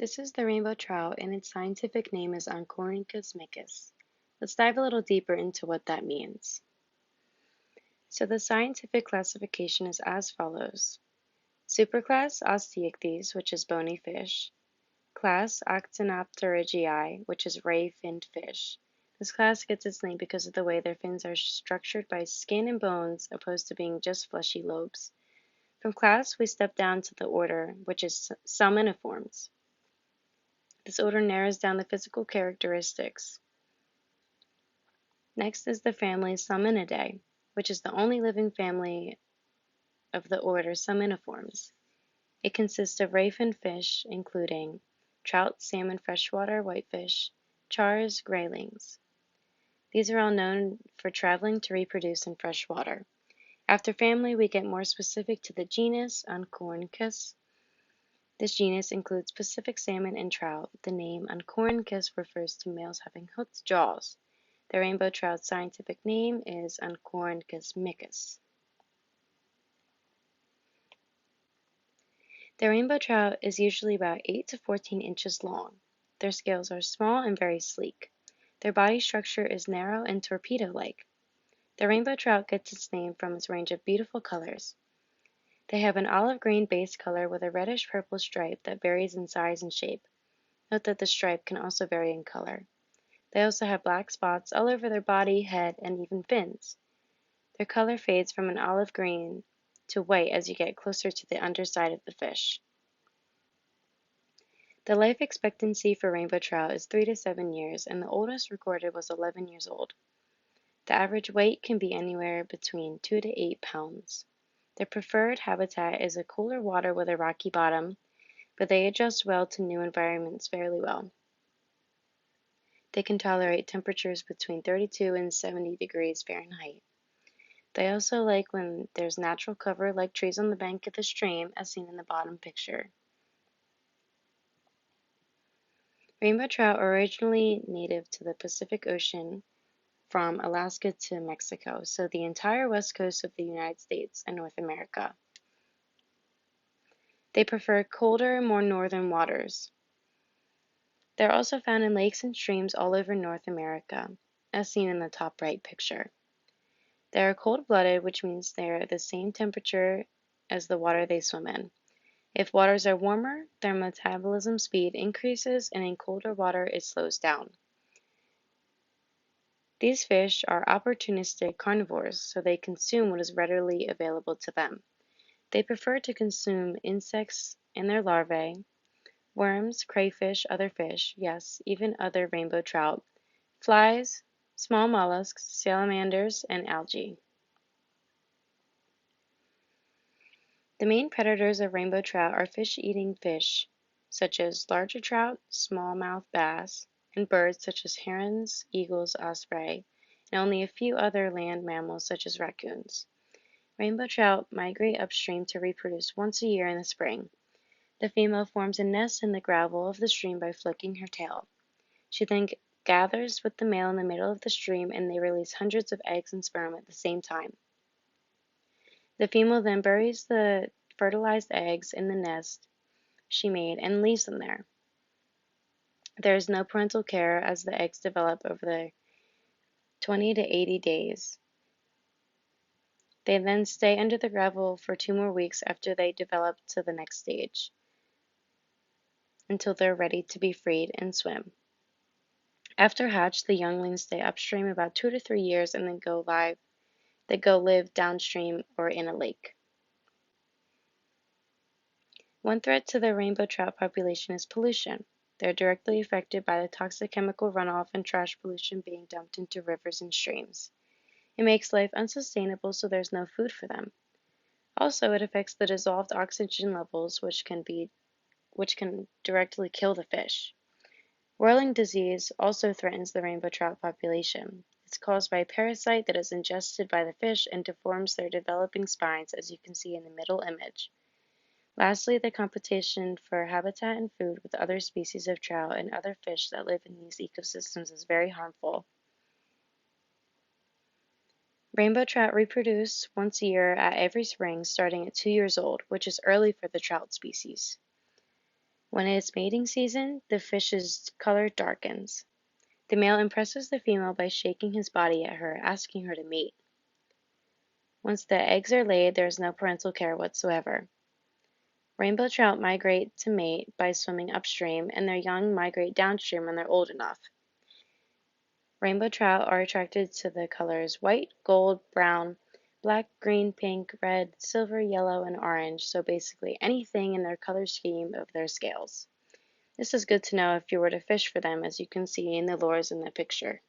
This is the rainbow trout, and its scientific name is Oncorhynchus micis. Let's dive a little deeper into what that means. So the scientific classification is as follows. Superclass Osteichthyes, which is bony fish. Class Actinopterygii, which is ray-finned fish. This class gets its name because of the way their fins are structured by skin and bones opposed to being just fleshy lobes. From class, we step down to the order, which is Salmoniformes. This order narrows down the physical characteristics. Next is the family Salmonidae, which is the only living family of the order Salmoniformes. It consists of ray-finned fish, including trout, salmon, freshwater, whitefish, chars, graylings. These are all known for traveling to reproduce in freshwater. After family, we get more specific to the genus Oncorhynchus. This genus includes Pacific salmon and trout. The name Oncorhynchus refers to males having hooked jaws. The rainbow trout's scientific name is Oncorhynchus micis. The rainbow trout is usually about 8 to 14 inches long. Their scales are small and very sleek. Their body structure is narrow and torpedo-like. The rainbow trout gets its name from its range of beautiful colors. They have an olive green base color with a reddish-purple stripe that varies in size and shape. Note that the stripe can also vary in color. They also have black spots all over their body, head, and even fins. Their color fades from an olive green to white as you get closer to the underside of the fish. The life expectancy for rainbow trout is 3 to 7 years, and the oldest recorded was 11 years old. The average weight can be anywhere between 2 to 8 pounds. Their preferred habitat is a cooler water with a rocky bottom, but they adjust well to new environments fairly well. They can tolerate temperatures between 32 and 70 degrees Fahrenheit. They also like when there's natural cover like trees on the bank of the stream, as seen in the bottom picture. Rainbow trout are originally native to the Pacific Ocean from Alaska to Mexico, so the entire west coast of the United States and North America. They prefer colder, more northern waters. They're also found in lakes and streams all over North America, as seen in the top right picture. They are cold-blooded, which means they are the same temperature as the water they swim in. If waters are warmer, their metabolism speed increases, and in colder water it slows down. These fish are opportunistic carnivores, so they consume what is readily available to them. They prefer to consume insects and their larvae, worms, crayfish, other fish, yes, even other rainbow trout, flies, small mollusks, salamanders, and algae. The main predators of rainbow trout are fish-eating fish, such as larger trout, smallmouth bass, and birds such as herons, eagles, osprey, and only a few other land mammals such as raccoons. Rainbow trout migrate upstream to reproduce once a year in the spring. The female forms a nest in the gravel of the stream by flicking her tail. She then gathers with the male in the middle of the stream, and they release hundreds of eggs and sperm at the same time. The female then buries the fertilized eggs in the nest she made and leaves them there. There is no parental care as the eggs develop over the 20 to 80 days. They then stay under the gravel for 2 more weeks after they develop to the next stage, until they're ready to be freed and swim. After hatch, the younglings stay upstream about 2 to 3 years and then go live downstream or in a lake. One threat to the rainbow trout population is pollution. They are directly affected by the toxic chemical runoff and trash pollution being dumped into rivers and streams. It makes life unsustainable, so there's no food for them. Also, it affects the dissolved oxygen levels, which can directly kill the fish. Whirling disease also threatens the rainbow trout population. It's caused by a parasite that is ingested by the fish and deforms their developing spines, as you can see in the middle image. Lastly, the competition for habitat and food with other species of trout and other fish that live in these ecosystems is very harmful. Rainbow trout reproduce once a year at every spring, starting at 2 years old, which is early for the trout species. When it is mating season, the fish's color darkens. The male impresses the female by shaking his body at her, asking her to mate. Once the eggs are laid, there is no parental care whatsoever. Rainbow trout migrate to mate by swimming upstream, and their young migrate downstream when they're old enough. Rainbow trout are attracted to the colors white, gold, brown, black, green, pink, red, silver, yellow, and orange, so basically anything in their color scheme of their scales. This is good to know if you were to fish for them, as you can see in the lures in the picture.